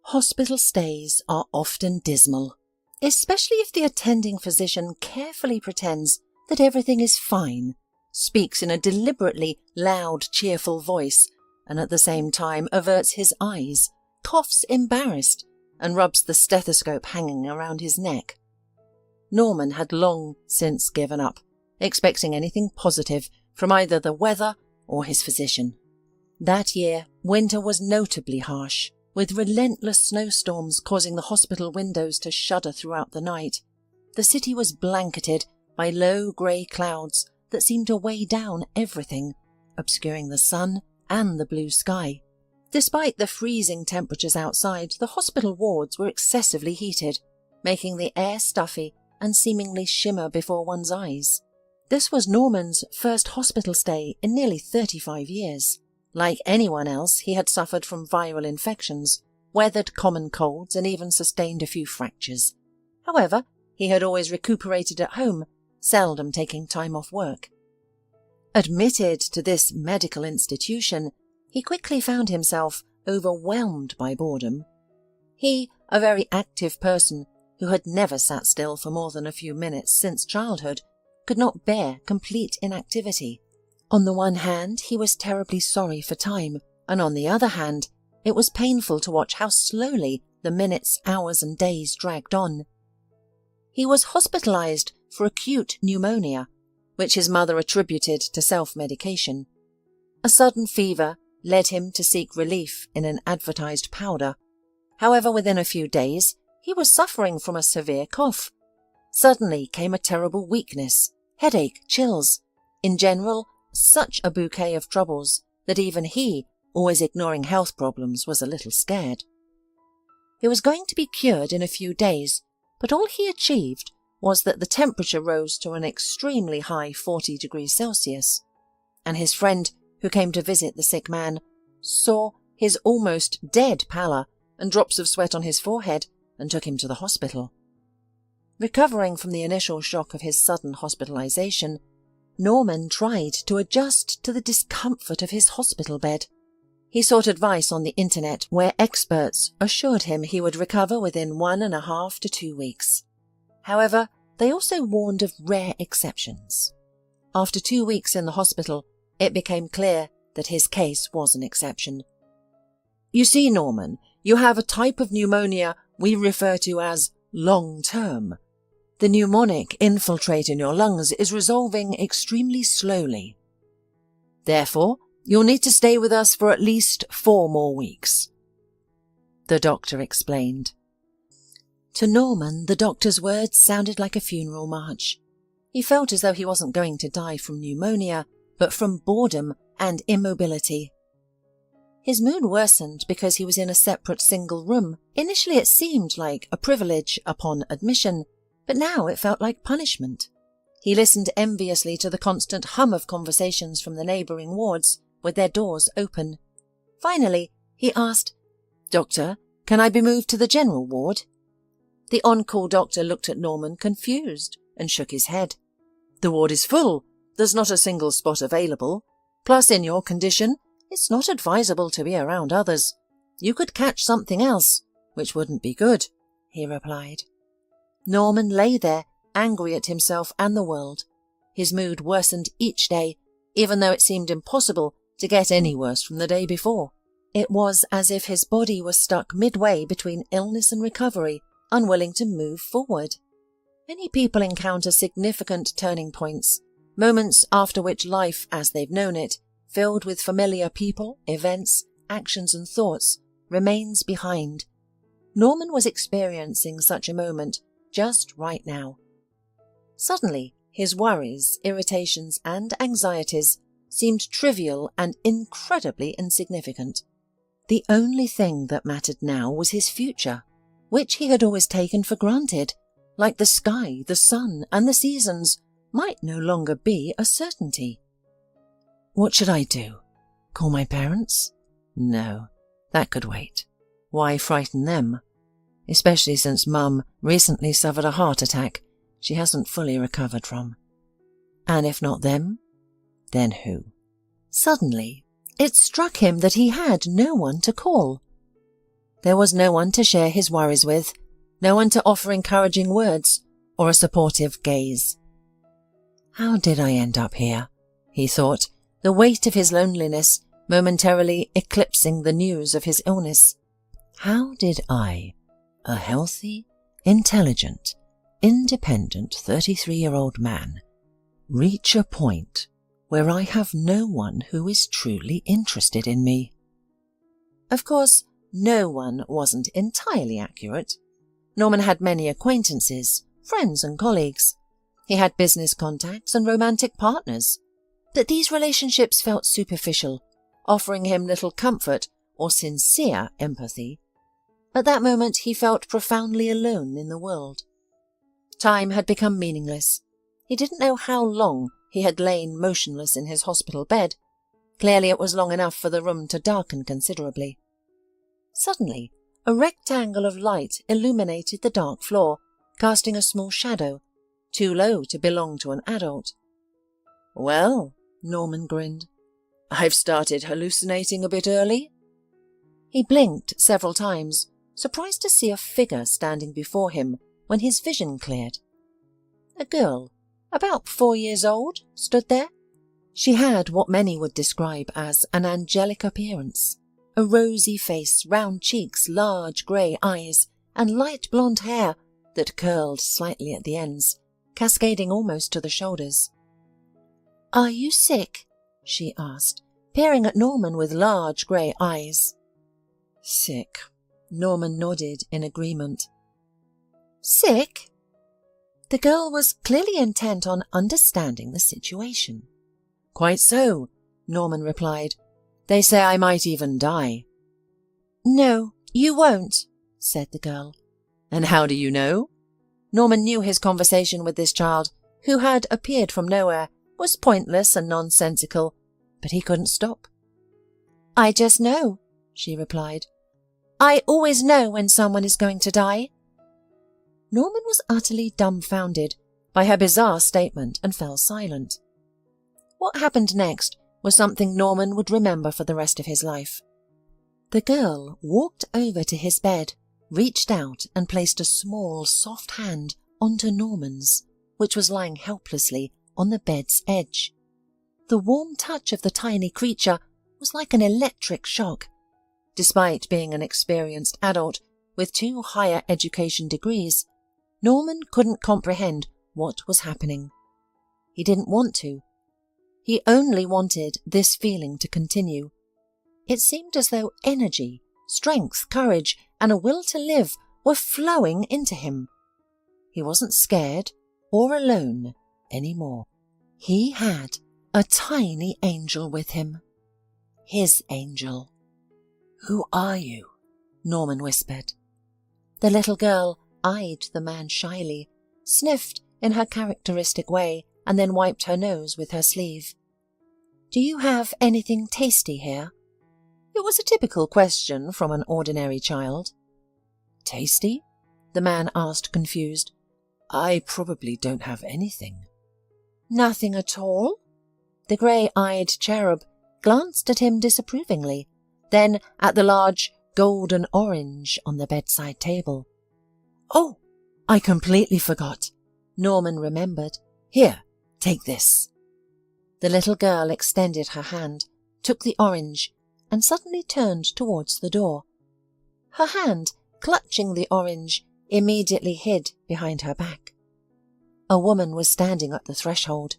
Hospital stays are often dismal, especially if the attending physician carefully pretends that everything is fine, speaks in a deliberately loud, cheerful voice, and at the same time averts his eyes, coughs embarrassed, and rubs the stethoscope hanging around his neck. Norman had long since given up, expecting anything positive from either the weather or his physician. That year, winter was notably harsh, with relentless snowstorms causing the hospital windows to shudder throughout the night. The city was blanketed by low grey clouds that seemed to weigh down everything, obscuring the sun and the blue sky. Despite the freezing temperatures outside, the hospital wards were excessively heated, making the air stuffy and seemingly shimmer before one's eyes. This was Norman's first hospital stay in nearly 35 years. Like anyone else, he had suffered from viral infections, weathered common colds, and even sustained a few fractures. However, he had always recuperated at home, seldom taking time off work. Admitted to this medical institution, he quickly found himself overwhelmed by boredom. He, a very active person who had never sat still for more than a few minutes since childhood, could not bear complete inactivity. On the one hand, he was terribly sorry for time, and on the other hand, it was painful to watch how slowly the minutes, hours and days dragged on. He was hospitalized for acute pneumonia, which his mother attributed to self-medication. A sudden fever led him to seek relief in an advertised powder. However, within a few days, he was suffering from a severe cough. Suddenly came a terrible weakness, headache, chills. In general, such a bouquet of troubles that even he, always ignoring health problems, was a little scared. He was going to be cured in a few days, but all he achieved was that the temperature rose to an extremely high 40 degrees Celsius, and his friend, who came to visit the sick man, saw his almost dead pallor and drops of sweat on his forehead and took him to the hospital. Recovering from the initial shock of his sudden hospitalization, Norman tried to adjust to the discomfort of his hospital bed. He sought advice on the internet, where experts assured him he would recover within 1.5 to 2 weeks. However, they also warned of rare exceptions. After 2 weeks in the hospital, it became clear that his case was an exception. "You see, Norman, you have a type of pneumonia we refer to as long-term. The pneumonic infiltrate in your lungs is resolving extremely slowly. Therefore, you'll need to stay with us for at least 4 more weeks," the doctor explained. To Norman, the doctor's words sounded like a funeral march. He felt as though he wasn't going to die from pneumonia, but from boredom and immobility. His mood worsened because he was in a separate single room. Initially it seemed like a privilege upon admission, but now it felt like punishment. He listened enviously to the constant hum of conversations from the neighbouring wards, with their doors open. Finally, he asked, "Doctor, can I be moved to the general ward?" The on-call doctor looked at Norman confused and shook his head. "The ward is full. There's not a single spot available. Plus, in your condition, it's not advisable to be around others. You could catch something else, which wouldn't be good," he replied. Norman lay there, angry at himself and the world. His mood worsened each day, even though it seemed impossible to get any worse from the day before. It was as if his body was stuck midway between illness and recovery, unwilling to move forward. Many people encounter significant turning points, moments after which life, as they've known it, filled with familiar people, events, actions and thoughts, remains behind. Norman was experiencing such a moment just right now. Suddenly, his worries, irritations and anxieties seemed trivial and incredibly insignificant. The only thing that mattered now was his future, which he had always taken for granted, like the sky, the sun and the seasons, might no longer be a certainty. What should I do? Call my parents? No, that could wait. Why frighten them? Especially since Mum recently suffered a heart attack she hasn't fully recovered from. And if not them, then who? Suddenly, it struck him that he had no one to call. There was no one to share his worries with, no one to offer encouraging words or a supportive gaze. How did I end up here? He thought, the weight of his loneliness momentarily eclipsing the news of his illness. How did I, a healthy, intelligent, independent 33-year-old man, reach a point where I have no one who is truly interested in me? Of course, no one wasn't entirely accurate. Norman had many acquaintances, friends and colleagues. He had business contacts and romantic partners. But these relationships felt superficial, offering him little comfort or sincere empathy. At that moment he felt profoundly alone in the world. Time had become meaningless. He didn't know how long he had lain motionless in his hospital bed. Clearly it was long enough for the room to darken considerably. Suddenly, a rectangle of light illuminated the dark floor, casting a small shadow, too low to belong to an adult. "Well," Norman grinned, "I've started hallucinating a bit early." He blinked several times, surprised to see a figure standing before him when his vision cleared. A girl, about 4 years old, stood there. She had what many would describe as an angelic appearance. A rosy face, round cheeks, large grey eyes, and light blonde hair that curled slightly at the ends, cascading almost to the shoulders. "Are you sick?" she asked, peering at Norman with large grey eyes. "Sick," Norman nodded in agreement. "Sick?" The girl was clearly intent on understanding the situation. "Quite so," Norman replied. "They say I might even die." "No, you won't," said the girl. "And how do you know?" Norman knew his conversation with this child, who had appeared from nowhere, was pointless and nonsensical, but he couldn't stop. "I just know," she replied. "I always know when someone is going to die." Norman was utterly dumbfounded by her bizarre statement and fell silent. What happened next was something Norman would remember for the rest of his life. The girl walked over to his bed, reached out and placed a small, soft hand onto Norman's, which was lying helplessly on the bed's edge. The warm touch of the tiny creature was like an electric shock. Despite being an experienced adult with 2 higher education degrees, Norman couldn't comprehend what was happening. He didn't want to. He only wanted this feeling to continue. It seemed as though energy, strength, courage, and a will to live were flowing into him. He wasn't scared or alone anymore. He had a tiny angel with him. His angel. "Who are you?" Norman whispered. The little girl eyed the man shyly, sniffed in her characteristic way, and then wiped her nose with her sleeve. "Do you have anything tasty here?" It was a typical question from an ordinary child. "Tasty?" the man asked, confused. "I probably don't have anything." "Nothing at all?" The grey-eyed cherub glanced at him disapprovingly, then at the large golden orange on the bedside table. "Oh, I completely forgot," Norman remembered. "Here, take this." The little girl extended her hand, took the orange, and suddenly turned towards the door. Her hand, clutching the orange, immediately hid behind her back. A woman was standing at the threshold.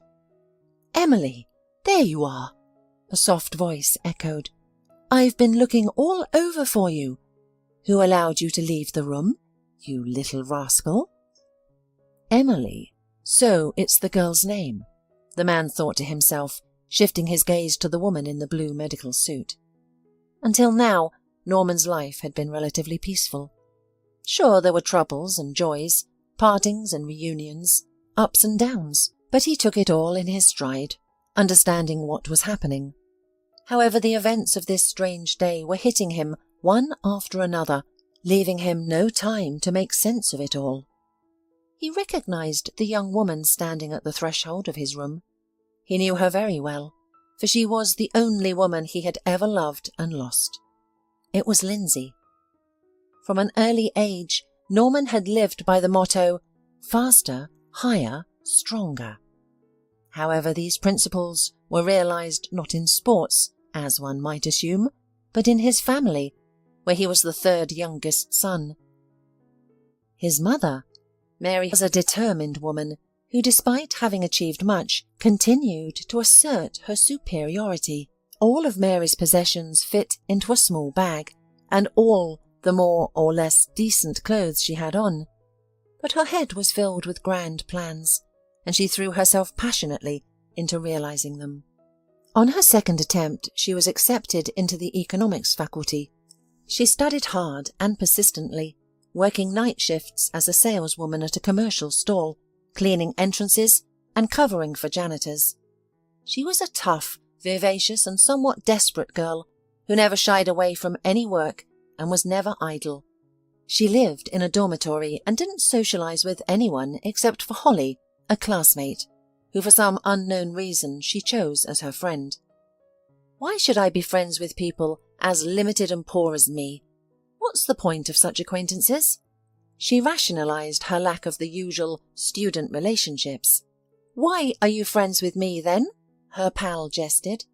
"Emily, there you are," a soft voice echoed. "I've been looking all over for you. Who allowed you to leave the room, you little rascal?" Emily. So it's the girl's name, the man thought to himself, shifting his gaze to the woman in the blue medical suit. Until now, Norman's life had been relatively peaceful. Sure, there were troubles and joys, partings and reunions, ups and downs, but he took it all in his stride, understanding what was happening. However, the events of this strange day were hitting him one after another, leaving him no time to make sense of it all. He recognized the young woman standing at the threshold of his room. He knew her very well, for she was the only woman he had ever loved and lost. It was Lindsay. From an early age, Norman had lived by the motto, faster, higher, stronger. However, these principles were realized not in sports, as one might assume, but in his family, where he was the third youngest son. His mother, Mary, was a determined woman who, despite having achieved much, continued to assert her superiority. All of Mary's possessions fit into a small bag, and all the more or less decent clothes she had on. But her head was filled with grand plans, and she threw herself passionately into realizing them. On her second attempt, she was accepted into the economics faculty. She studied hard and persistently, working night shifts as a saleswoman at a commercial stall, cleaning entrances and covering for janitors. She was a tough, vivacious and somewhat desperate girl who never shied away from any work and was never idle. She lived in a dormitory and didn't socialize with anyone except for Holly, a classmate, who for some unknown reason she chose as her friend. Why should I be friends with people as limited and poor as me? What's the point of such acquaintances? She rationalized her lack of the usual student relationships. Why are you friends with me then? Her pal jested.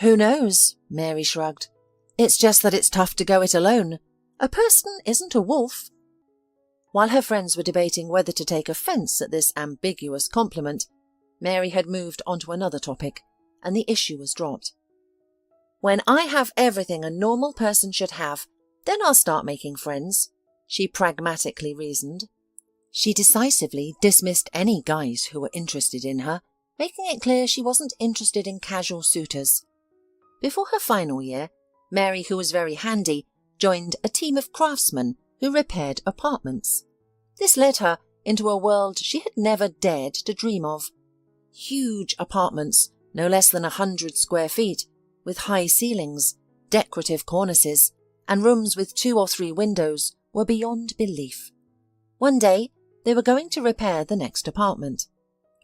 Who knows? Mary shrugged. It's just that it's tough to go it alone. A person isn't a wolf. While her friends were debating whether to take offence at this ambiguous compliment, Mary had moved on to another topic, and the issue was dropped. When I have everything a normal person should have, then I'll start making friends, she pragmatically reasoned. She decisively dismissed any guys who were interested in her, making it clear she wasn't interested in casual suitors. Before her final year, Mary, who was very handy, joined a team of craftsmen who repaired apartments. This led her into a world she had never dared to dream of. Huge apartments, no less than 100 square feet, with high ceilings, decorative cornices, and rooms with 2 or 3 windows were beyond belief. One day, they were going to repair the next apartment.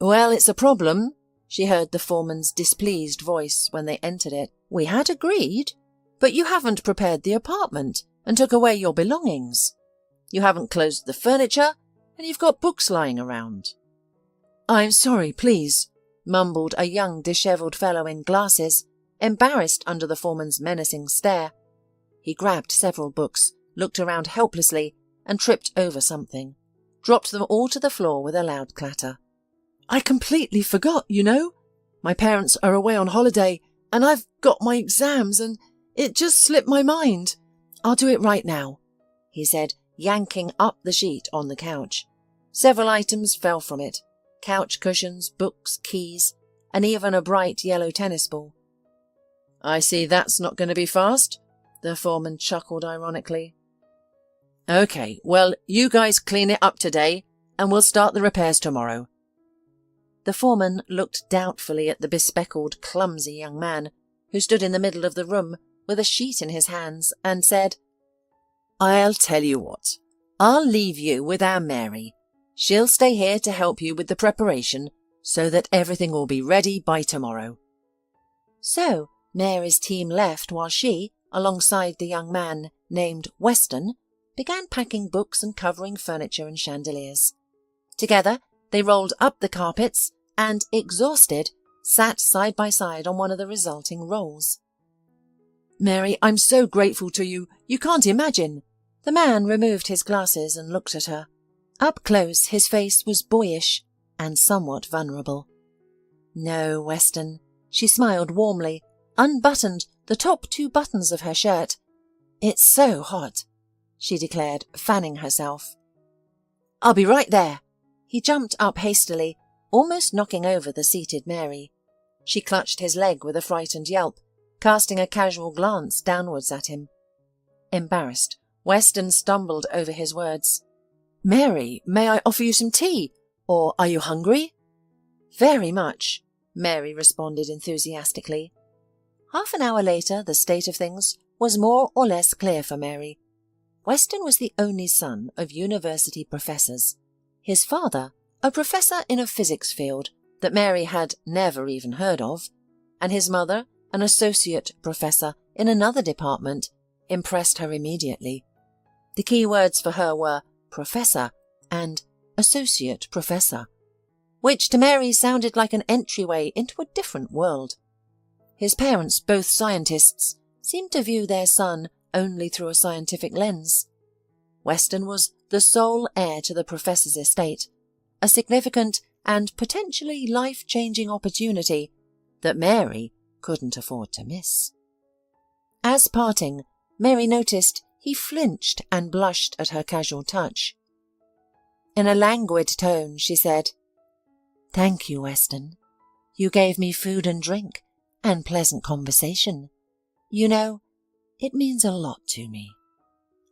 Well, it's a problem, she heard the foreman's displeased voice when they entered it. We had agreed, but you haven't prepared the apartment and took away your belongings. You haven't closed the furniture, and you've got books lying around. I'm sorry, please, mumbled a young dishevelled fellow in glasses, embarrassed under the foreman's menacing stare. He grabbed several books, looked around helplessly, and tripped over something, dropped them all to the floor with a loud clatter. I completely forgot, you know. My parents are away on holiday, and I've got my exams, and it just slipped my mind. I'll do it right now, he said, yanking up the sheet on the couch. Several items fell from it. Couch cushions, books, keys, and even a bright yellow tennis ball. I see that's not going to be fast, the foreman chuckled ironically. Okay, well, you guys clean it up today, and we'll start the repairs tomorrow. The foreman looked doubtfully at the bespectacled, clumsy young man, who stood in the middle of the room with a sheet in his hands, and said, I'll tell you what, I'll leave you with our Mary. She'll stay here to help you with the preparation so that everything will be ready by tomorrow. So Mary's team left while she, alongside the young man named Weston, began packing books and covering furniture and chandeliers. Together they rolled up the carpets and, exhausted, sat side by side on one of the resulting rolls. Mary, I'm so grateful to you, you can't imagine. The man removed his glasses and looked at her. Up close, his face was boyish and somewhat vulnerable. No, Weston, she smiled warmly, unbuttoned the top 2 buttons of her shirt. It's so hot, she declared, fanning herself. I'll be right there. He jumped up hastily, almost knocking over the seated Mary. She clutched his leg with a frightened yelp, casting a casual glance downwards at him. Embarrassed, Weston stumbled over his words. Mary, may I offer you some tea? Or are you hungry? Very much, Mary responded enthusiastically. Half an hour later, the state of things was more or less clear for Mary. Weston was the only son of university professors. His father, a professor in a physics field that Mary had never even heard of, and his mother, an associate professor in another department, impressed her immediately. The key words for her were professor and associate professor, which to Mary sounded like an entryway into a different world. His parents, both scientists, seemed to view their son only through a scientific lens. Weston was the sole heir to the professor's estate, a significant and potentially life-changing opportunity that Mary couldn't afford to miss. As parting, Mary noticed he flinched and blushed at her casual touch. In a languid tone, she said, "Thank you, Weston. You gave me food and drink and pleasant conversation. You know, it means a lot to me.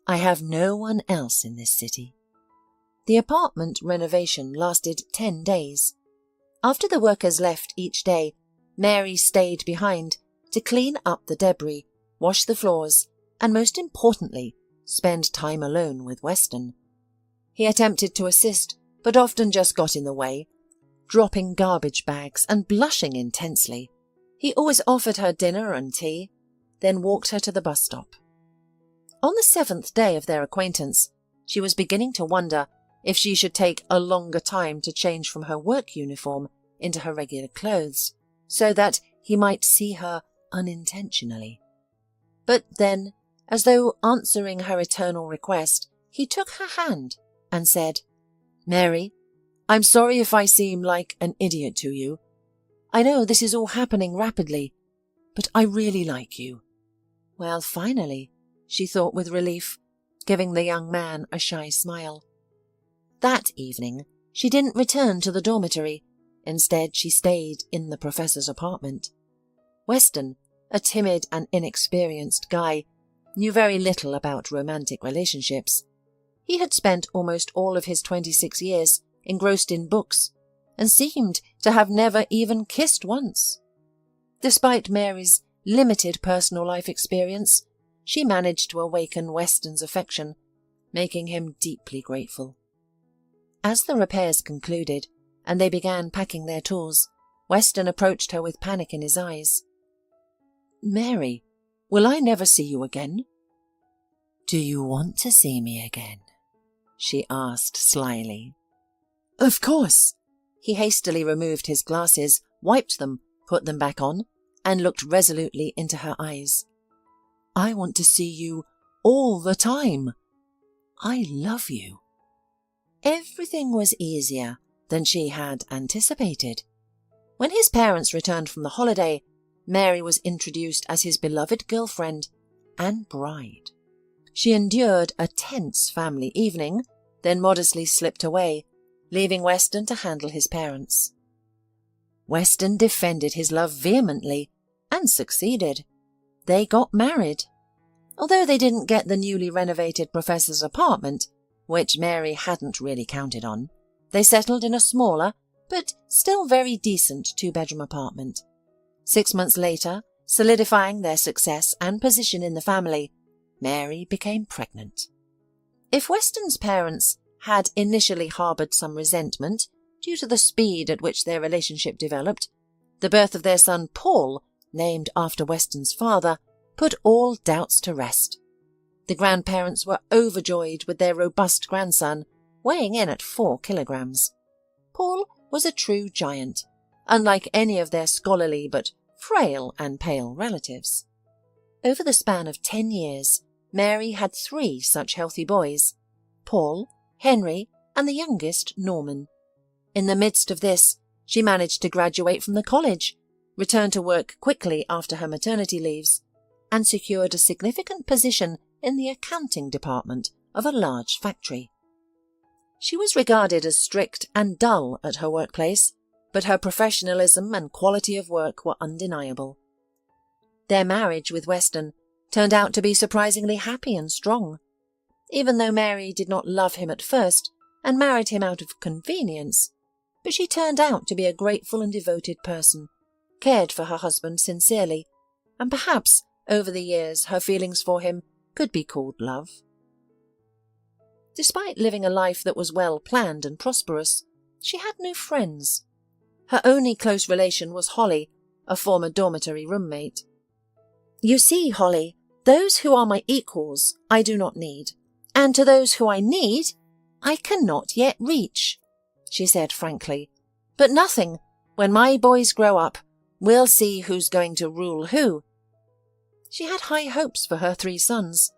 I have no one else in this city." The apartment renovation lasted 10 days. After the workers left each day, Mary stayed behind to clean up the debris, wash the floors, and most importantly, spend time alone with Weston. He attempted to assist, but often just got in the way, dropping garbage bags and blushing intensely. He always offered her dinner and tea, then walked her to the bus stop. On the 7th day of their acquaintance, she was beginning to wonder if she should take a longer time to change from her work uniform into her regular clothes, so that he might see her unintentionally. But then, as though answering her eternal request, he took her hand and said, "Mary, I'm sorry if I seem like an idiot to you. I know this is all happening rapidly, but I really like you." Well, finally, she thought with relief, giving the young man a shy smile. That evening, she didn't return to the dormitory. Instead, she stayed in the professor's apartment. Weston, a timid and inexperienced guy, knew very little about romantic relationships. He had spent almost all of his 26 years engrossed in books and seemed to have never even kissed once. Despite Mary's limited personal life experience, she managed to awaken Weston's affection, making him deeply grateful. As the repairs concluded and they began packing their tools, Weston approached her with panic in his eyes. "Mary, will I never see you again?" "Do you want to see me again?" she asked slyly. "Of course." He hastily removed his glasses, wiped them, put them back on, and looked resolutely into her eyes. "I want to see you all the time. I love you." Everything was easier than she had anticipated. When his parents returned from the holiday, Mary was introduced as his beloved girlfriend and bride. She endured a tense family evening, then modestly slipped away, leaving Weston to handle his parents. Weston defended his love vehemently and succeeded. They got married. Although they didn't get the newly renovated professor's apartment, which Mary hadn't really counted on, they settled in a smaller, but still very decent 2-bedroom apartment. 6 months later, solidifying their success and position in the family, Mary became pregnant. If Weston's parents had initially harboured some resentment due to the speed at which their relationship developed, the birth of their son Paul, named after Weston's father, put all doubts to rest. The grandparents were overjoyed with their robust grandson, weighing in at 4 kilograms. Paul was a true giant, unlike any of their scholarly but frail and pale relatives. Over the span of 10 years, Mary had 3 such healthy boys, Paul, Henry, and the youngest, Norman. In the midst of this, she managed to graduate from the college, return to work quickly after her maternity leaves, and secured a significant position in the accounting department of a large factory. She was regarded as strict and dull at her workplace, but her professionalism and quality of work were undeniable. Their marriage with Weston turned out to be surprisingly happy and strong. Even though Mary did not love him at first and married him out of convenience, but she turned out to be a grateful and devoted person, cared for her husband sincerely, and perhaps over the years her feelings for him could be called love. Despite living a life that was well planned and prosperous, she had no friends. Her only close relation was Holly, a former dormitory roommate. "You see, Holly, those who are my equals I do not need, And to those who I need, I cannot yet reach," she said frankly. "But nothing. When my boys grow up, we'll see who's going to rule who." She had high hopes for her 3 sons.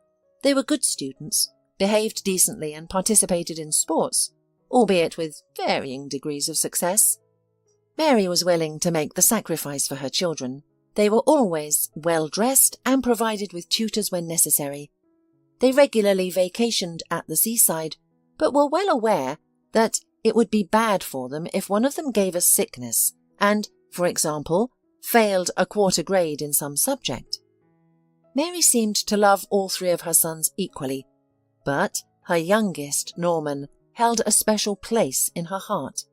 They were good students, behaved decently and participated in sports, albeit with varying degrees of success. Mary was willing to make the sacrifice for her children. They were always well-dressed and provided with tutors when necessary. They regularly vacationed at the seaside, but were well aware that it would be bad for them if one of them gave a sickness and, for example, failed a quarter grade in some subject. Mary seemed to love all 3 of her sons equally, but her youngest, Norman, held a special place in her heart.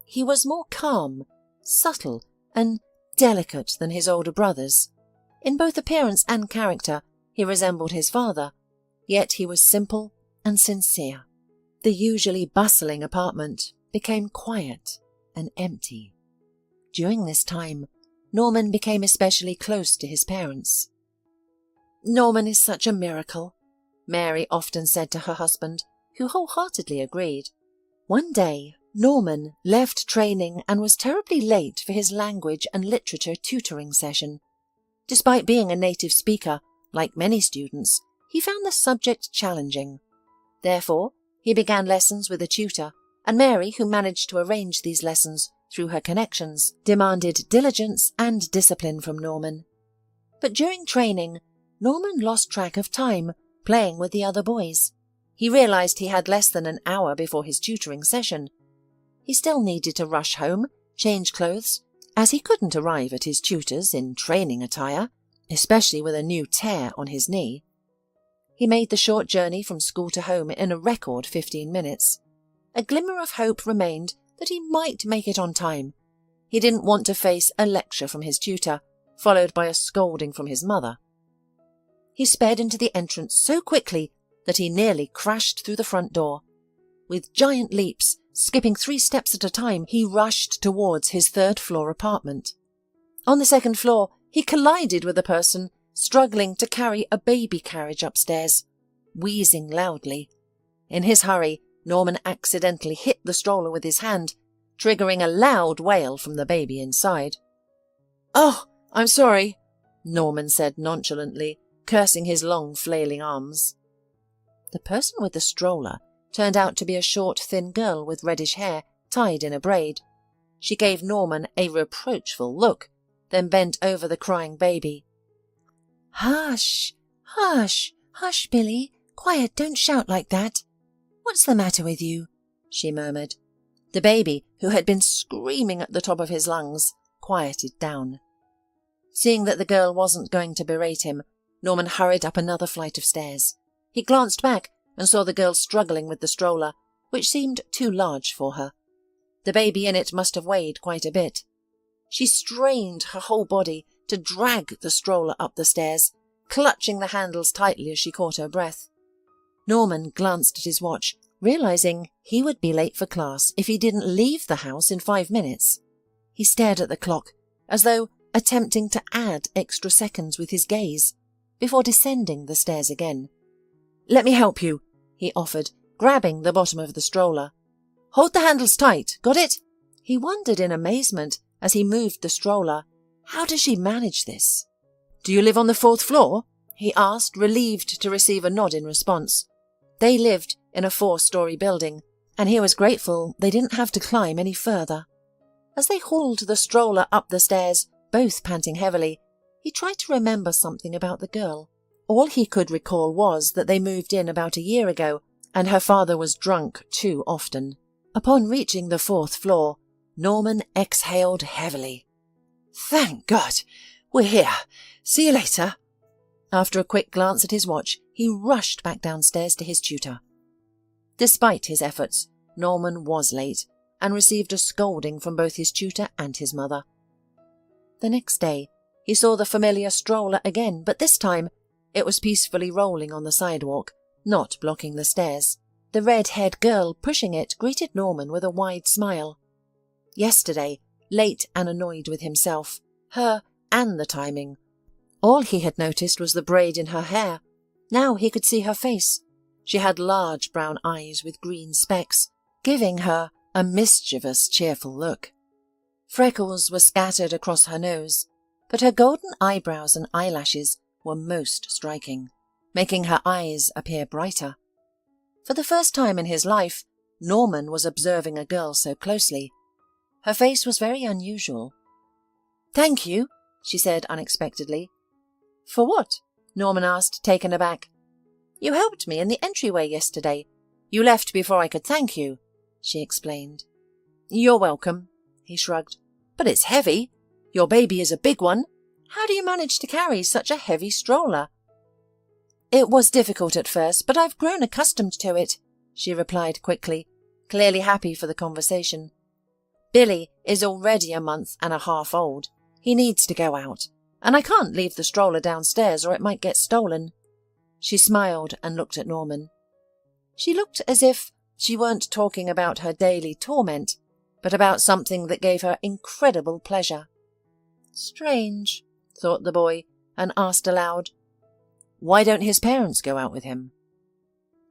He was more calm, subtle, and delicate than his older brothers. In both appearance and character, he resembled his father, yet he was simple and sincere. The usually bustling apartment became quiet and empty. During this time, Norman became especially close to his parents. "Norman is such a miracle," Mary often said to her husband, who wholeheartedly agreed. One day, Norman left training and was terribly late for his language and literature tutoring session. Despite being a native speaker, like many students, he found the subject challenging. Therefore, he began lessons with a tutor, and Mary, who managed to arrange these lessons through her connections, demanded diligence and discipline from Norman. But during training, Norman lost track of time, playing with the other boys. He realized he had less than an hour before his tutoring session. He still needed to rush home, change clothes, as he couldn't arrive at his tutor's in training attire, especially with a new tear on his knee. He made the short journey from school to home in a record 15 minutes. A glimmer of hope remained that he might make it on time. He didn't want to face a lecture from his tutor, followed by a scolding from his mother. He sped into the entrance so quickly that he nearly crashed through the front door. With giant leaps, skipping 3 steps at a time, he rushed towards his 3rd-floor apartment. On the 2nd floor, he collided with a person struggling to carry a baby carriage upstairs, wheezing loudly. In his hurry, Norman accidentally hit the stroller with his hand, triggering a loud wail from the baby inside. "Oh, I'm sorry," Norman said nonchalantly, cursing his long, flailing arms. The person with the stroller turned out to be a short, thin girl with reddish hair tied in a braid. She gave Norman a reproachful look, then bent over the crying baby. "Hush, hush, hush, Billy. Quiet, don't shout like that. What's the matter with you?" she murmured. The baby, who had been screaming at the top of his lungs, quieted down. Seeing that the girl wasn't going to berate him, Norman hurried up another flight of stairs. He glanced back and saw the girl struggling with the stroller, which seemed too large for her. The baby in it must have weighed quite a bit. She strained her whole body to drag the stroller up the stairs, clutching the handles tightly as she caught her breath. Norman glanced at his watch, realizing he would be late for class if he didn't leave the house in 5 minutes. He stared at the clock, as though attempting to add extra seconds with his gaze, before descending the stairs again. "Let me help you," he offered, grabbing the bottom of the stroller. "Hold the handles tight, got it?" He wondered in amazement as he moved the stroller. How does she manage this? "Do you live on the 4th floor?" he asked, relieved to receive a nod in response. They lived in a 4-story building, and he was grateful they didn't have to climb any further. As they hauled the stroller up the stairs, both panting heavily, he tried to remember something about the girl. All he could recall was that they moved in about a year ago, and her father was drunk too often. Upon reaching the 4th floor, Norman exhaled heavily. "Thank God! We're here. See you later." After a quick glance at his watch, he rushed back downstairs to his tutor. Despite his efforts, Norman was late and received a scolding from both his tutor and his mother. The next day, he saw the familiar stroller again, but this time it was peacefully rolling on the sidewalk, not blocking the stairs. The red-haired girl pushing it greeted Norman with a wide smile. Yesterday, late and annoyed with himself, her, and the timing. All he had noticed was the braid in her hair. Now he could see her face. She had large brown eyes with green specks, giving her a mischievous, cheerful look. Freckles were scattered across her nose, but her golden eyebrows and eyelashes were most striking, making her eyes appear brighter. For the first time in his life, Norman was observing a girl so closely. Her face was very unusual. "Thank you," she said unexpectedly. "For what?" Norman asked, taken aback. "You helped me in the entryway yesterday. You left before I could thank you," she explained. "You're welcome," he shrugged. "But it's heavy. Your baby is a big one. How do you manage to carry such a heavy stroller?" "It was difficult at first, but I've grown accustomed to it," she replied quickly, clearly happy for the conversation. "Billy is already a month and a half old. He needs to go out, and I can't leave the stroller downstairs or it might get stolen." She smiled and looked at Norman. She looked as if she weren't talking about her daily torment, but about something that gave her incredible pleasure. "Strange," thought the boy, and asked aloud, "Why don't his parents go out with him?"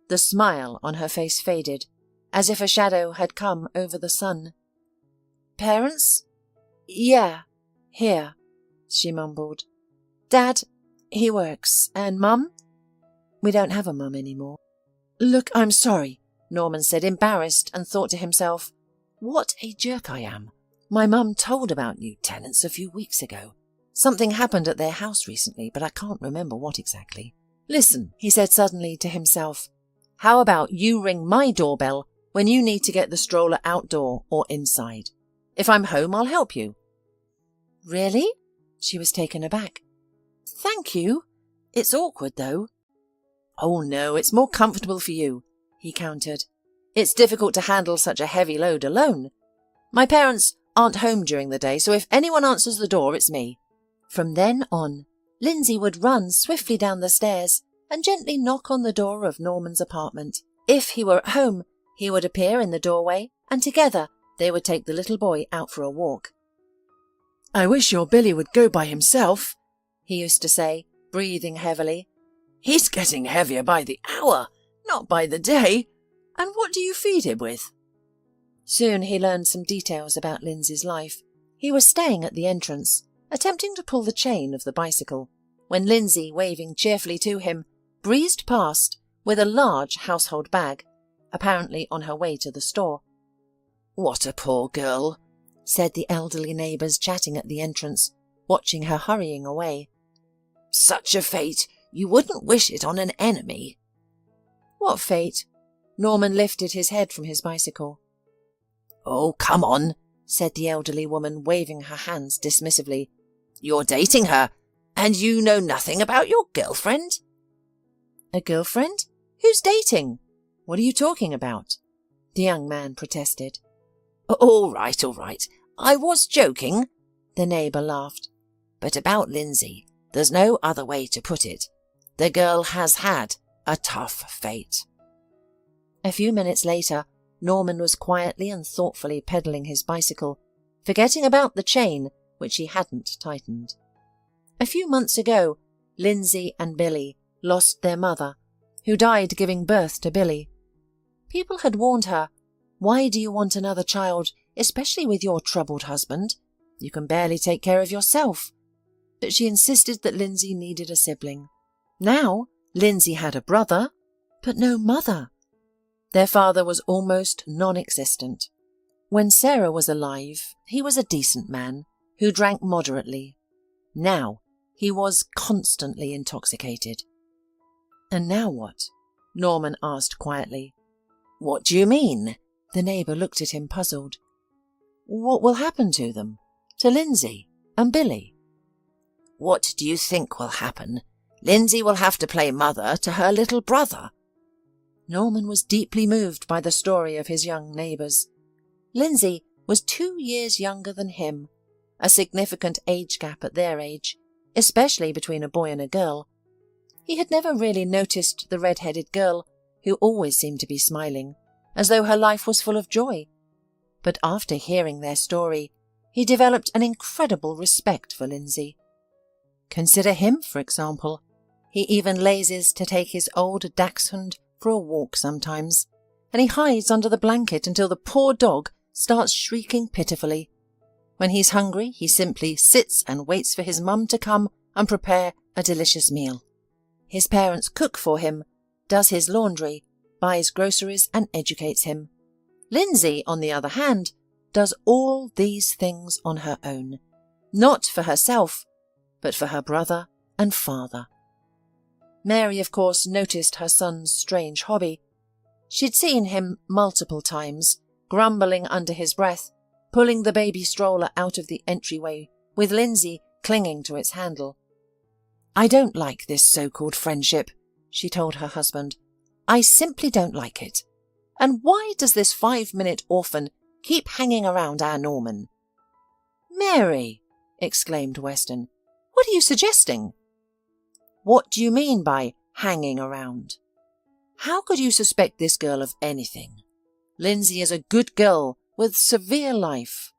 The smile on her face faded, as if a shadow had come over the sun. "Parents? Yeah, here," she mumbled. "Dad, he works, and Mum? We don't have a mum anymore." "Look, I'm sorry," Norman said, embarrassed, and thought to himself, "What a jerk I am. My mum told about new tenants a few weeks ago. Something happened at their house recently, but I can't remember what exactly. Listen," he said suddenly to himself, "how about you ring my doorbell when you need to get the stroller outdoor or inside? If I'm home, I'll help you." "Really?" She was taken aback. "Thank you. It's awkward, though." "Oh, no, it's more comfortable for you," he countered. "It's difficult to handle such a heavy load alone. My parents aren't home during the day, so if anyone answers the door, it's me." From then on, Lindsay would run swiftly down the stairs and gently knock on the door of Norman's apartment. If he were at home, he would appear in the doorway, and together they would take the little boy out for a walk. "I wish your Billy would go by himself," he used to say, breathing heavily. "He's getting heavier by the hour, not by the day. And what do you feed him with?" Soon he learned some details about Lindsay's life. He was staying at the entrance, attempting to pull the chain of the bicycle, when Lindsay, waving cheerfully to him, breezed past with a large household bag, apparently on her way to the store. "What a poor girl," said the elderly neighbours chatting at the entrance, watching her hurrying away. "Such a fate, you wouldn't wish it on an enemy." "What fate?" Norman lifted his head from his bicycle. "Oh, come on," said the elderly woman, waving her hands dismissively. "You're dating her, and you know nothing about your girlfriend?" "A girlfriend? Who's dating? What are you talking about?" the young man protested. All right. I was joking," the neighbour laughed. "But about Lindsay, there's no other way to put it. The girl has had a tough fate." A few minutes later, Norman was quietly and thoughtfully pedalling his bicycle, forgetting about the chain which he hadn't tightened. A few months ago, Lindsay and Billy lost their mother, who died giving birth to Billy. People had warned her, "Why do you want another child, especially with your troubled husband? You can barely take care of yourself." But she insisted that Lindsay needed a sibling. Now, Lindsay had a brother, but no mother. Their father was almost non-existent. When Sarah was alive, he was a decent man who drank moderately. Now, he was constantly intoxicated. "And now what?" Norman asked quietly. "What do you mean?" The neighbour looked at him puzzled. "What will happen to them? To Lindsay and Billy?" "What do you think will happen? Lindsay will have to play mother to her little brother." Norman was deeply moved by the story of his young neighbours. Lindsay was 2 years younger than him, a significant age gap at their age, especially between a boy and a girl. He had never really noticed the red-headed girl, who always seemed to be smiling, as though her life was full of joy. But after hearing their story, he developed an incredible respect for Lindsay. Consider him, for example. He even lazes to take his old dachshund for a walk sometimes, and he hides under the blanket until the poor dog starts shrieking pitifully. When he's hungry, he simply sits and waits for his mum to come and prepare a delicious meal. His parents cook for him, does his laundry, buys groceries and educates him. Lindsay, on the other hand, does all these things on her own, not for herself, but for her brother and father. Mary, of course, noticed her son's strange hobby. She'd seen him multiple times, grumbling under his breath, pulling the baby stroller out of the entryway, with Lindsay clinging to its handle. "I don't like this so-called friendship," she told her husband. "I simply don't like it. And why does this 5-minute orphan keep hanging around our Norman?" "Mary," exclaimed Weston, "what are you suggesting?" "What do you mean by hanging around? How could you suspect this girl of anything? Lindsay is a good girl with severe life.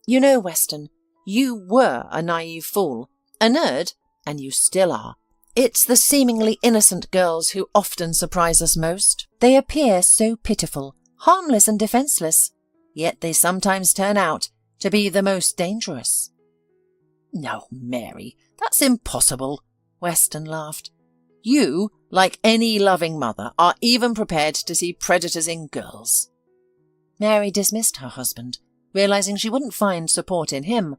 You know, Weston, you were a naive fool, a nerd, and you still are. It's the seemingly innocent girls who often surprise us most. They appear so pitiful, harmless and defenseless, yet they sometimes turn out to be the most dangerous." "No, Mary, that's impossible," Weston laughed. "You, like any loving mother, are even prepared to see predators in girls." Mary dismissed her husband, realizing she wouldn't find support in him.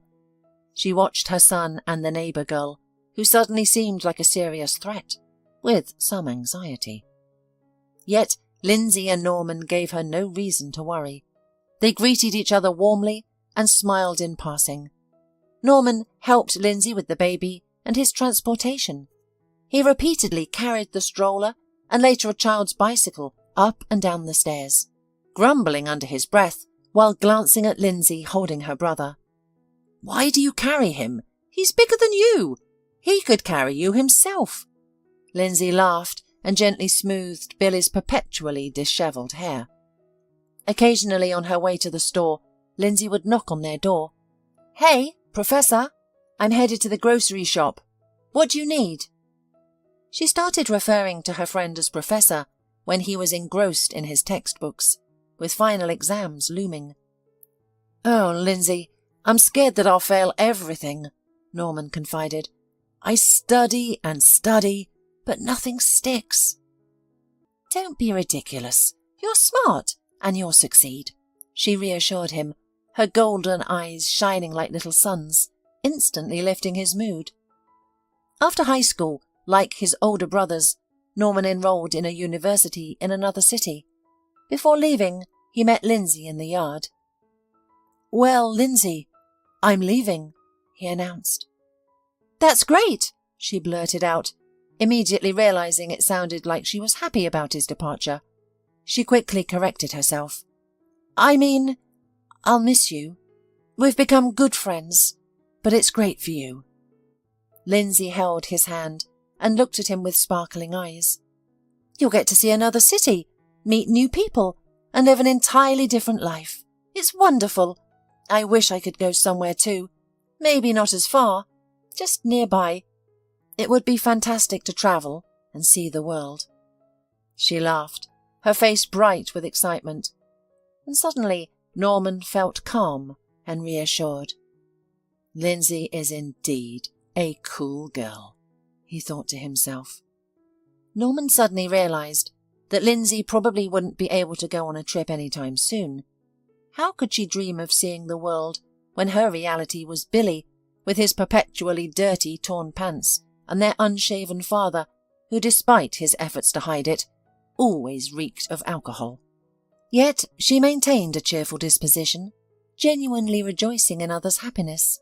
She watched her son and the neighbour girl, who suddenly seemed like a serious threat, with some anxiety. Yet Lindsay and Norman gave her no reason to worry. They greeted each other warmly and smiled in passing. Norman helped Lindsay with the baby and his transportation. He repeatedly carried the stroller and later a child's bicycle up and down the stairs, grumbling under his breath while glancing at Lindsay holding her brother. "Why do you carry him? He's bigger than you. He could carry you himself." Lindsay laughed and gently smoothed Billy's perpetually dishevelled hair. Occasionally on her way to the store, Lindsay would knock on their door. "Hey, Professor, I'm headed to the grocery shop. What do you need?" She started referring to her friend as Professor when he was engrossed in his textbooks, with final exams looming. "Oh, Lindsay, I'm scared that I'll fail everything," Norman confided. "I study and study, but nothing sticks." "Don't be ridiculous. You're smart, and you'll succeed," she reassured him, her golden eyes shining like little suns, instantly lifting his mood. After high school, like his older brothers, Norman enrolled in a university in another city. Before leaving, he met Lindsay in the yard. "Well, Lindsay, I'm leaving," he announced. "That's great," she blurted out, immediately realizing it sounded like she was happy about his departure. She quickly corrected herself. "I mean, I'll miss you. We've become good friends, but it's great for you." Lindsay held his hand and looked at him with sparkling eyes. "You'll get to see another city, meet new people, and live an entirely different life. It's wonderful. I wish I could go somewhere too. Maybe not as far, just nearby. It would be fantastic to travel and see the world." She laughed, her face bright with excitement, and suddenly Norman felt calm and reassured. Lindsay is indeed a cool girl, he thought to himself. Norman suddenly realized that Lindsay probably wouldn't be able to go on a trip anytime soon. How could she dream of seeing the world when her reality was Billy, with his perpetually dirty, torn pants, and their unshaven father, who, despite his efforts to hide it, always reeked of alcohol. Yet she maintained a cheerful disposition, genuinely rejoicing in others' happiness.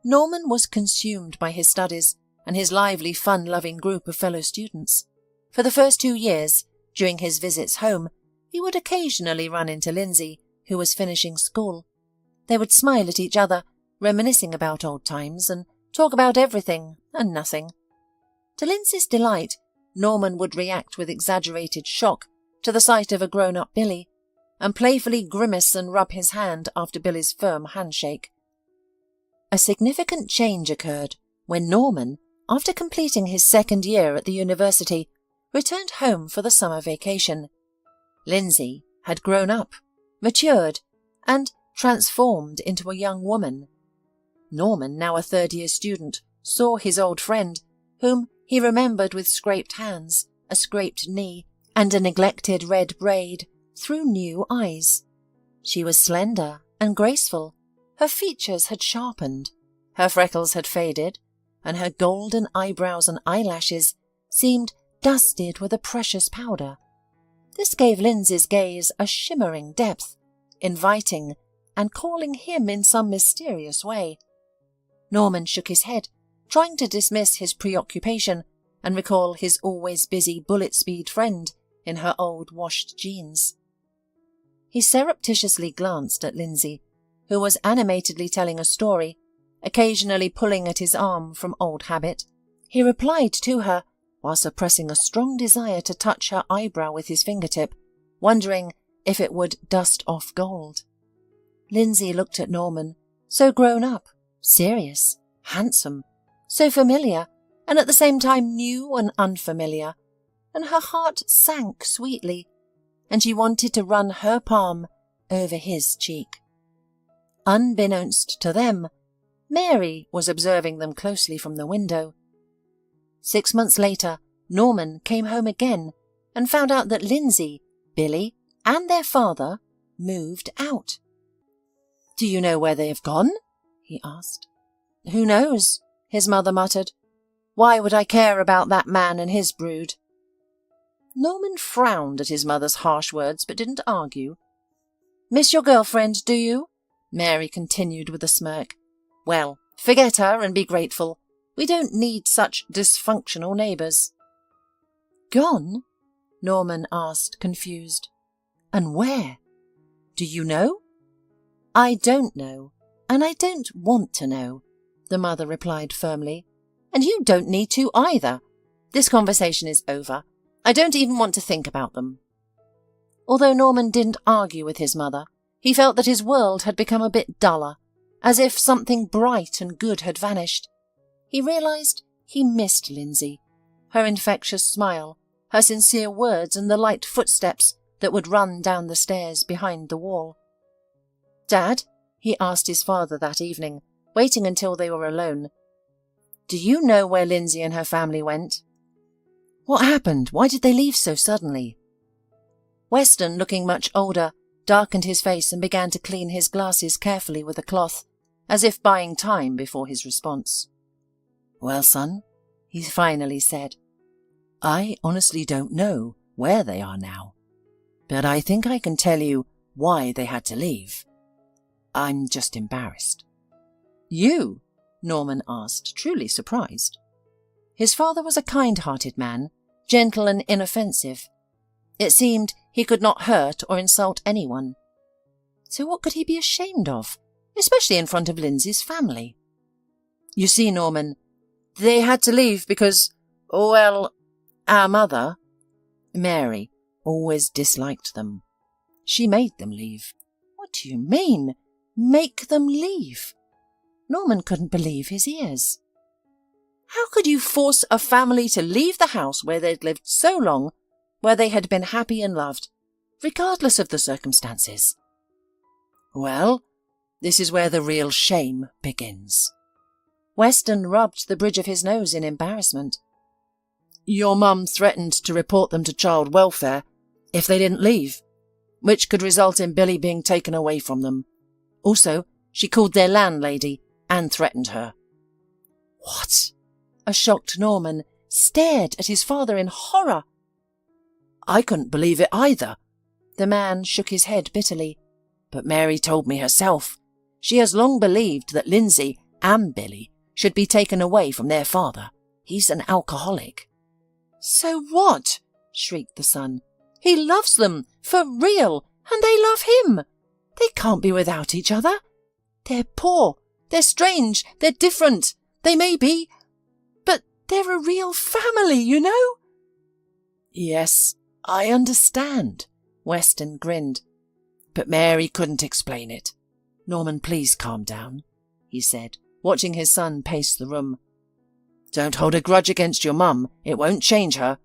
Norman was consumed by his studies and his lively, fun-loving group of fellow students. For the first 2 years, during his visits home, he would occasionally run into Lindsay, who was finishing school. They would smile at each other, reminiscing about old times, and talk about everything and nothing. To Lindsay's delight, Norman would react with exaggerated shock to the sight of a grown-up Billy, and playfully grimace and rub his hand after Billy's firm handshake. A significant change occurred when Norman, after completing his second year at the university, returned home for the summer vacation. Lindsay had grown up, matured, and transformed into a young woman. Norman, now a third-year student, saw his old friend, whom he remembered with scraped hands, a scraped knee, and a neglected red braid, through new eyes. She was slender and graceful. Her features had sharpened, her freckles had faded, and her golden eyebrows and eyelashes seemed dusted with a precious powder. This gave Lindsay's gaze a shimmering depth, inviting and calling him in some mysterious way. Norman shook his head, trying to dismiss his preoccupation and recall his always busy bullet-speed friend in her old washed jeans. He surreptitiously glanced at Lindsay, who was animatedly telling a story, occasionally pulling at his arm from old habit. He replied to her, while suppressing a strong desire to touch her eyebrow with his fingertip, wondering if it would dust off gold. Lindsay looked at Norman, so grown up, serious, handsome, so familiar, and at the same time new and unfamiliar, and her heart sank sweetly, and she wanted to run her palm over his cheek. Unbeknownst to them, Mary was observing them closely from the window. 6 months later, Norman came home again and found out that Lindsay, Billy, and their father moved out. "Do you know where they have gone?" he asked. "Who knows?" his mother muttered. "Why would I care about that man and his brood?" Norman frowned at his mother's harsh words, but didn't argue. "Miss your girlfriend, do you?" Mary continued with a smirk. "Well, forget her and be grateful. We don't need such dysfunctional neighbours." "Gone?" Norman asked, confused. "And where? Do you know?" "I don't know, and I don't want to know," the mother replied firmly. "And you don't need to either. This conversation is over. I don't even want to think about them." Although Norman didn't argue with his mother, he felt that his world had become a bit duller, as if something bright and good had vanished. He realized he missed Lindsay, her infectious smile, her sincere words, and the light footsteps that would run down the stairs behind the wall. "Dad," he asked his father that evening, waiting until they were alone, "do you know where Lindsay and her family went?" "What happened? Why did they leave so suddenly?" Weston, looking much older, darkened his face and began to clean his glasses carefully with a cloth, as if buying time before his response. "Well, son," he finally said, "I honestly don't know where they are now, but I think I can tell you why they had to leave. I'm just embarrassed." "You?" Norman asked, truly surprised. His father was a kind-hearted man, gentle and inoffensive. It seemed he could not hurt or insult anyone. So what could he be ashamed of, especially in front of Lindsay's family? "You see, Norman, they had to leave because, well, our mother, Mary, always disliked them. She made them leave." "What do you mean? Make them leave?" Norman couldn't believe his ears. "How could you force a family to leave the house where they'd lived so long, where they had been happy and loved, regardless of the circumstances?" "Well, this is where the real shame begins." Weston rubbed the bridge of his nose in embarrassment. "Your mum threatened to report them to child welfare if they didn't leave, which could result in Billy being taken away from them. Also, she called their landlady and threatened her." "What?" A shocked Norman stared at his father in horror. "I couldn't believe it either." The man shook his head bitterly. "But Mary told me herself. She has long believed that Lindsay and Billy should be taken away from their father. He's an alcoholic." "So what?" shrieked the son. "He loves them, for real, and they love him. They can't be without each other. They're poor, they're strange, they're different. They may be, but they're a real family, you know." "Yes, I understand," Weston grinned. "But Mary couldn't explain it. Norman, please calm down," he said, watching his son pace the room. "Don't hold a grudge against your mum. It won't change her.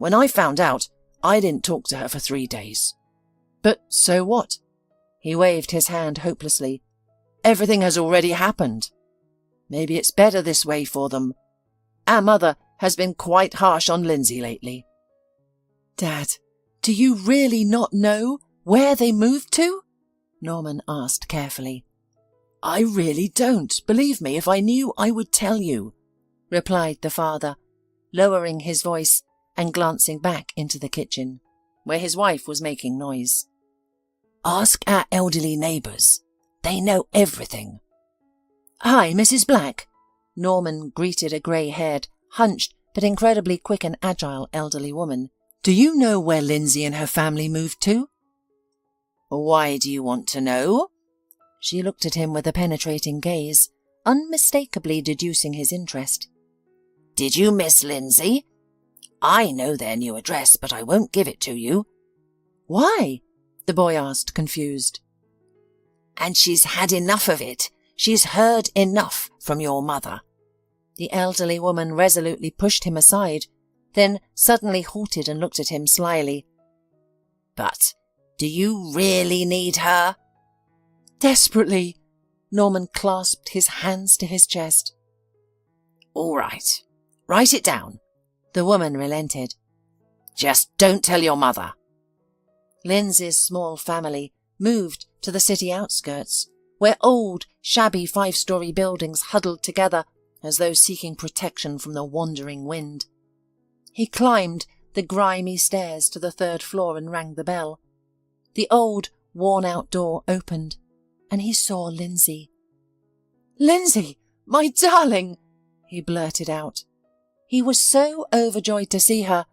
When I found out, I didn't talk to her for 3 days. But so what? He waved his hand hopelessly. Everything has already happened. Maybe it's better this way for them. Our mother has been quite harsh on Lindsay lately. Dad, do you really not know where they moved to? Norman asked carefully. I really don't. Believe me, if I knew, I would tell you, replied the father, lowering his voice and glancing back into the kitchen, where his wife was making noise. Ask our elderly neighbours. They know everything. Hi, Mrs. Black. Norman greeted a grey-haired, hunched, but incredibly quick and agile elderly woman. Do you know where Lindsay and her family moved to? Why do you want to know? She looked at him with a penetrating gaze, unmistakably deducing his interest. Did you miss Lindsay? I know their new address, but I won't give it to you. Why? The boy asked, confused. And she's had enough of it. She's heard enough from your mother. The elderly woman resolutely pushed him aside, then suddenly halted and looked at him slyly. But do you really need her? Desperately. Norman clasped his hands to his chest. All right. Write it down. The woman relented. Just don't tell your mother. Lindsay's small family moved to the city outskirts, where old, shabby 5-story buildings huddled together as though seeking protection from the wandering wind. He climbed the grimy stairs to the 3rd floor and rang the bell. The old, worn-out door opened, and he saw Lindsay. "Lindsay, my darling!" he blurted out. He was so overjoyed to see her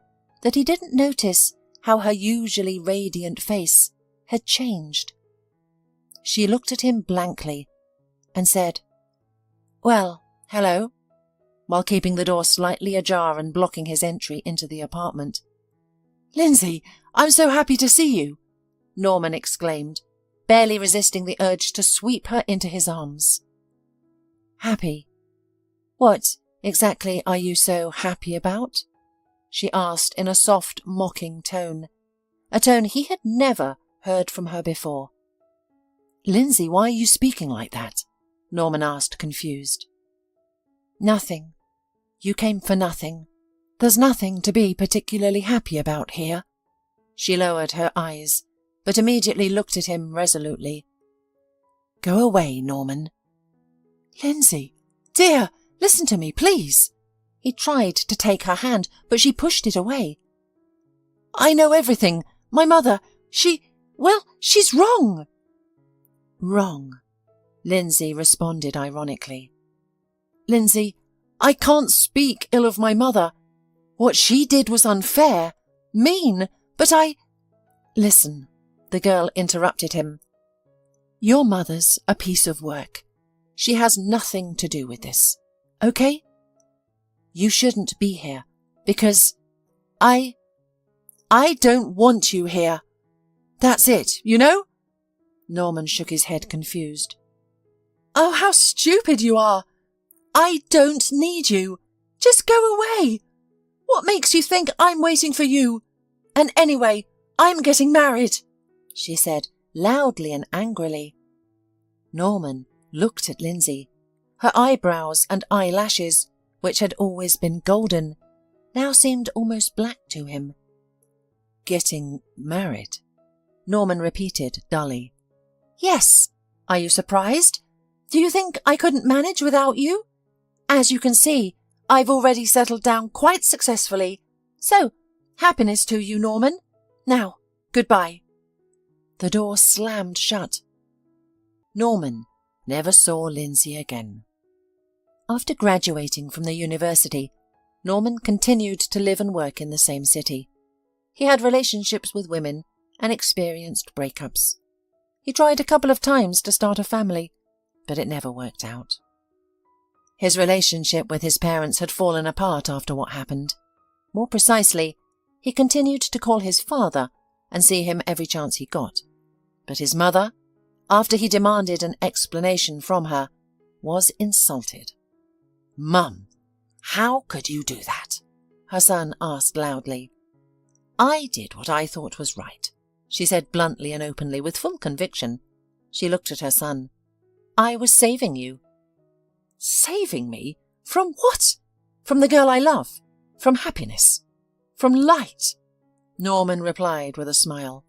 that he didn't notice how her usually radiant face had changed. She looked at him blankly and said, "Well, hello," while keeping the door slightly ajar and blocking his entry into the apartment. "Lindsay, I'm so happy to see you," Norman exclaimed, barely resisting the urge to sweep her into his arms. "Happy? What exactly are you so happy about?" she asked in a soft, mocking tone, a tone he had never heard from her before. "Lindsay, why are you speaking like that?" Norman asked, confused. "Nothing. You came for nothing. There's nothing to be particularly happy about here." She lowered her eyes, but immediately looked at him resolutely. "Go away, Norman." "Lindsay, dear, listen to me, please." He tried to take her hand, but she pushed it away. "I know everything. My mother, she's wrong." "Wrong," Lindsay responded ironically. "Lindsay, I can't speak ill of my mother. What she did was unfair, mean, but Listen," the girl interrupted him. "Your mother's a piece of work. She has nothing to do with this, okay? You shouldn't be here, because I don't want you here. That's it, you know?" Norman shook his head, confused. "Oh, how stupid you are! I don't need you. Just go away. What makes you think I'm waiting for you? And anyway, I'm getting married," she said, loudly and angrily. Norman looked at Lindsay. Her eyebrows and eyelashes, which had always been golden, now seemed almost black to him. "Getting married?" Norman repeated dully. "Yes. Are you surprised? Do you think I couldn't manage without you? As you can see, I've already settled down quite successfully. So, happiness to you, Norman. Now, goodbye." The door slammed shut. Norman never saw Lindsay again. After graduating from the university, Norman continued to live and work in the same city. He had relationships with women and experienced breakups. He tried a couple of times to start a family, but it never worked out. His relationship with his parents had fallen apart after what happened. More precisely, he continued to call his father and see him every chance he got. But his mother, after he demanded an explanation from her, was insulted. "Mum, how could you do that?" her son asked loudly. I did what I thought was right, she said bluntly and openly, with full conviction. She looked at her son. I was saving you. Saving me? From what? From the girl I love? From happiness? From light? Norman replied with a smile.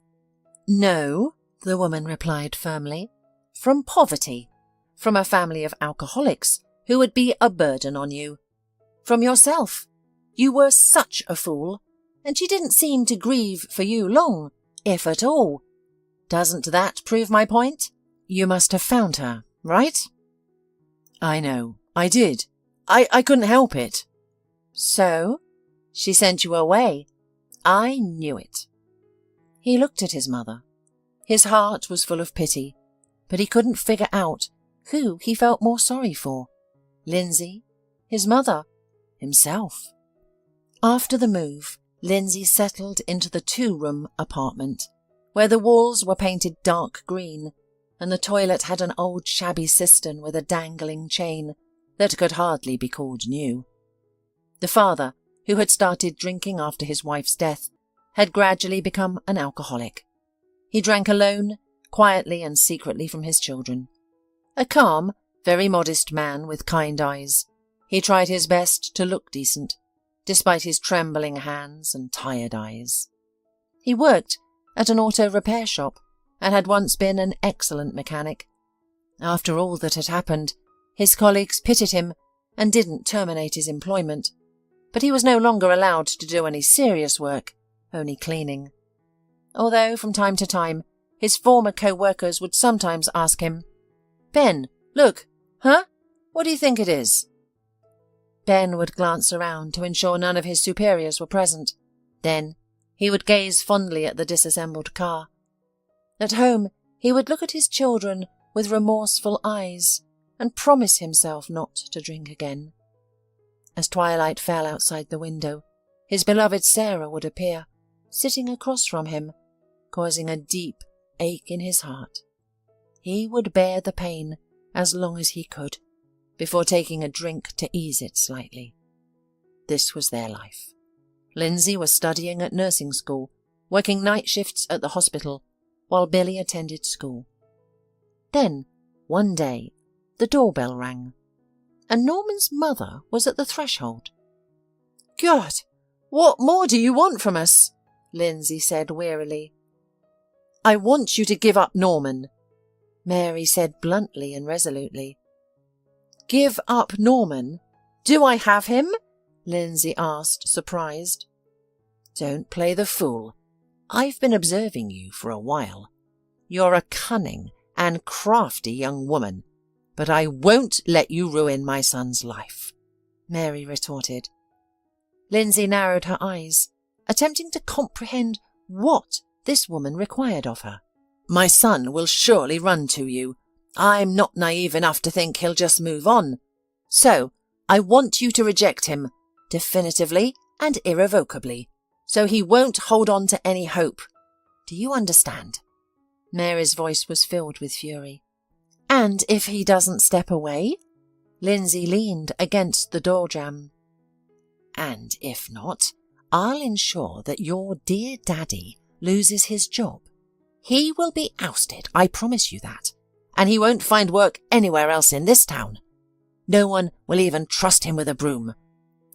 No, the woman replied firmly. From poverty. From a family of alcoholics who would be a burden on you. From yourself. You were such a fool, and she didn't seem to grieve for you long, if at all. Doesn't that prove my point? You must have found her, right? I know, I did. I couldn't help it. So? She sent you away. I knew it. He looked at his mother. His heart was full of pity, but he couldn't figure out who he felt more sorry for. Lindsay, his mother, himself. After the move, Lindsay settled into the 2-room apartment, where the walls were painted dark green, and the toilet had an old shabby cistern with a dangling chain that could hardly be called new. The father, who had started drinking after his wife's death, had gradually become an alcoholic. He drank alone, quietly and secretly from his children. A calm, very modest man with kind eyes, he tried his best to look decent, despite his trembling hands and tired eyes. He worked at an auto repair shop and had once been an excellent mechanic. After all that had happened, his colleagues pitied him and didn't terminate his employment, but he was no longer allowed to do any serious work, only cleaning. Although from time to time his former co-workers would sometimes ask him, Ben, look, huh? What do you think it is? Ben would glance around to ensure none of his superiors were present. Then he would gaze fondly at the disassembled car. At home, he would look at his children with remorseful eyes and promise himself not to drink again. As twilight fell outside the window, his beloved Sarah would appear, sitting across from him, causing a deep ache in his heart. He would bear the pain as long as he could, before taking a drink to ease it slightly. This was their life. Lindsay was studying at nursing school, working night shifts at the hospital, while Billy attended school. Then, one day, the doorbell rang, and Norman's mother was at the threshold. God, what more do you want from us? Lindsay said wearily. I want you to give up Norman, Mary said bluntly and resolutely. Give up Norman? Do I have him? Lindsay asked, surprised. Don't play the fool. I've been observing you for a while. You're a cunning and crafty young woman, but I won't let you ruin my son's life, Mary retorted. Lindsay narrowed her eyes, attempting to comprehend what this woman required of her. My son will surely run to you. I'm not naive enough to think he'll just move on. So, I want you to reject him, definitively and irrevocably, so he won't hold on to any hope. Do you understand? Mary's voice was filled with fury. And if he doesn't step away? Lindsay leaned against the door jamb. And if not, I'll ensure that your dear daddy loses his job. He will be ousted, I promise you that, and he won't find work anywhere else in this town. No one will even trust him with a broom.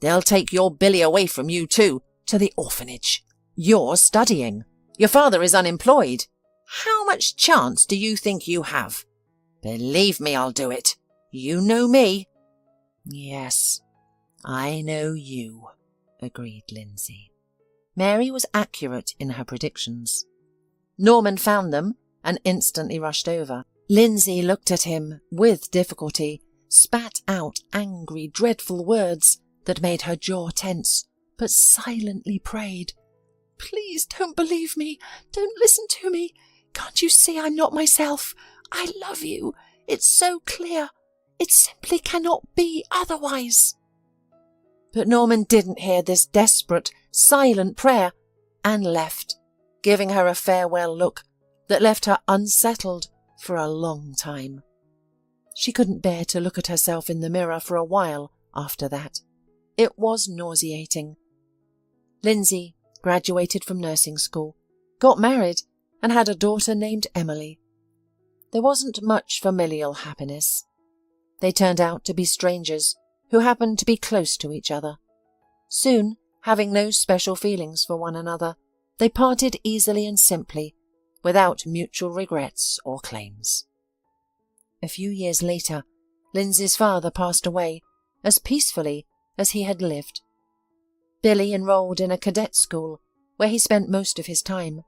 They'll take your Billy away from you too, to the orphanage. You're studying. Your father is unemployed. How much chance do you think you have? Believe me, I'll do it. You know me. Yes, I know you, agreed Lindsay. Mary was accurate in her predictions. Norman found them and instantly rushed over. Lindsay looked at him with difficulty, spat out angry, dreadful words that made her jaw tense, but silently prayed, Please don't believe me. Don't listen to me. Can't you see I'm not myself? I love you. It's so clear. It simply cannot be otherwise. But Norman didn't hear this desperate, silent prayer and left, giving her a farewell look that left her unsettled for a long time. She couldn't bear to look at herself in the mirror for a while after that. It was nauseating. Lindsay graduated from nursing school, got married, and had a daughter named Emily. There wasn't much familial happiness. They turned out to be strangers who happened to be close to each other. Soon, having no special feelings for one another, they parted easily and simply, without mutual regrets or claims. A few years later, Lindsay's father passed away as peacefully as he had lived. Billy enrolled in a cadet school where he spent most of his time.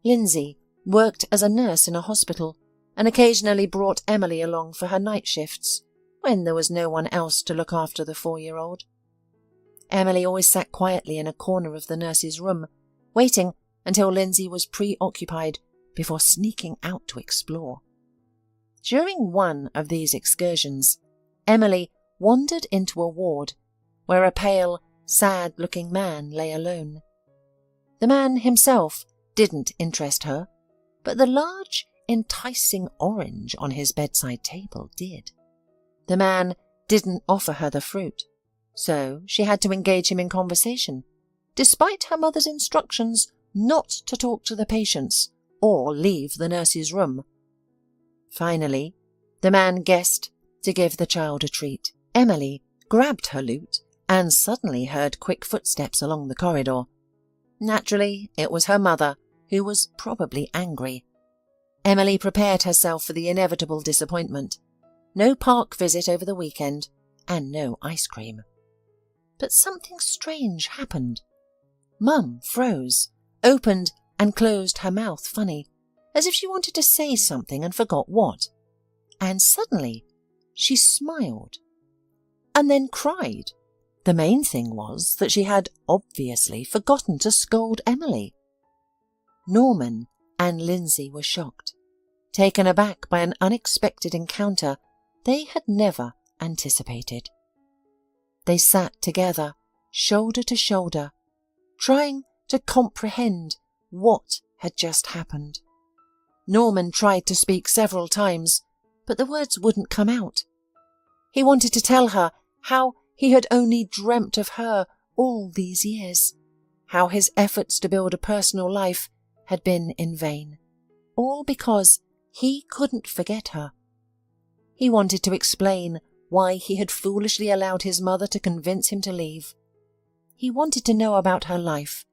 Lindsay worked as a nurse in a hospital and occasionally brought Emily along for her night shifts when there was no one else to look after the 4-year-old. Emily always sat quietly in a corner of the nurse's room, waiting until Lindsay was preoccupied before sneaking out to explore. During one of these excursions, Emily wandered into a ward where a pale, sad-looking man lay alone. The man himself didn't interest her, but the large, enticing orange on his bedside table did. The man didn't offer her the fruit, so she had to engage him in conversation, despite her mother's instructions not to talk to the patients or leave the nurse's room. Finally, the man guessed to give the child a treat. Emily grabbed her lute and suddenly heard quick footsteps along the corridor. Naturally, it was her mother, who was probably angry. Emily prepared herself for the inevitable disappointment. No park visit over the weekend, and no ice cream. But something strange happened. Mum froze, opened and closed her mouth funny, as if she wanted to say something and forgot what. And suddenly, she smiled, and then cried. The main thing was that she had obviously forgotten to scold Emily. Norman and Lindsay were shocked, taken aback by an unexpected encounter they had never anticipated. They sat together, shoulder to shoulder, trying to comprehend what had just happened. Norman tried to speak several times, but the words wouldn't come out. He wanted to tell her how he had only dreamt of her all these years, how his efforts to build a personal life had been in vain, all because he couldn't forget her. He wanted to explain why he had foolishly allowed his mother to convince him to leave. He wanted to know about her life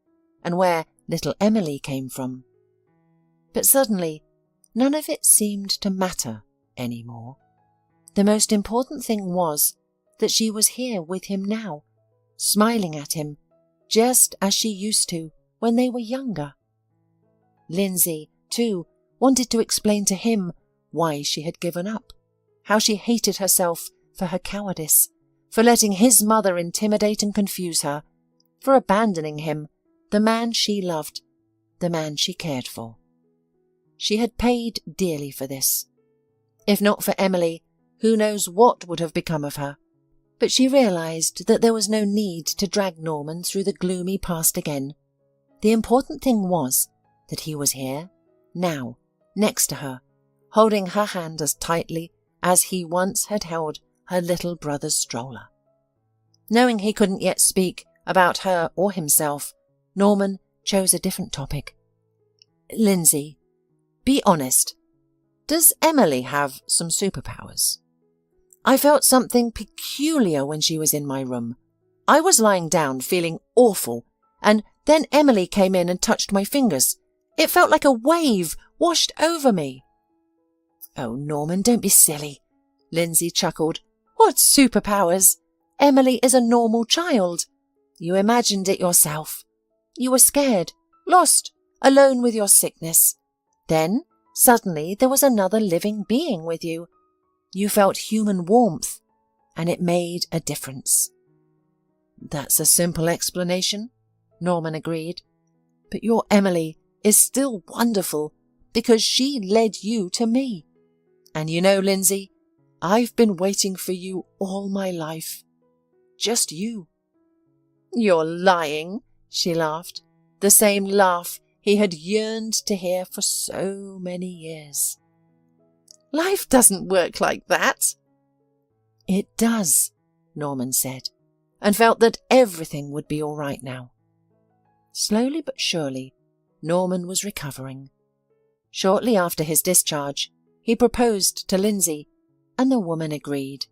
and where little Emily came from. But suddenly, none of it seemed to matter anymore. The most important thing was that she was here with him now, smiling at him, just as she used to when they were younger. Lindsay, too, wanted to explain to him why she had given up, how she hated herself for her cowardice, for letting his mother intimidate and confuse her, for abandoning him, the man she loved, the man she cared for. She had paid dearly for this. If not for Emily, who knows what would have become of her? But she realized that there was no need to drag Norman through the gloomy past again. The important thing was that he was here, now, next to her, holding her hand as tightly as he once had held her little brother's stroller. Knowing he couldn't yet speak about her or himself, Norman chose a different topic. Lindsay, be honest. Does Emily have some superpowers? I felt something peculiar when she was in my room. I was lying down feeling awful, and then Emily came in and touched my fingers. It felt like a wave washed over me. Oh, Norman, don't be silly, Lindsay chuckled. What superpowers? Emily is a normal child. You imagined it yourself. You were scared, lost, alone with your sickness. Then, suddenly, there was another living being with you. You felt human warmth, and it made a difference. That's a simple explanation, Norman agreed. But your Emily is still wonderful because she led you to me. And you know, Lindsay, I've been waiting for you all my life. Just you. You're lying, she laughed, the same laugh he had yearned to hear for so many years. Life doesn't work like that. It does, Norman said, and felt that everything would be all right now. Slowly but surely, Norman was recovering. Shortly after his discharge, he proposed to Lindsay, and the woman agreed.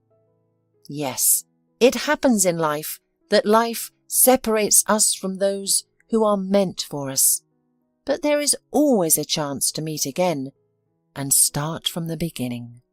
Yes, it happens in life that life separates us from those who are meant for us, but there is always a chance to meet again and start from the beginning.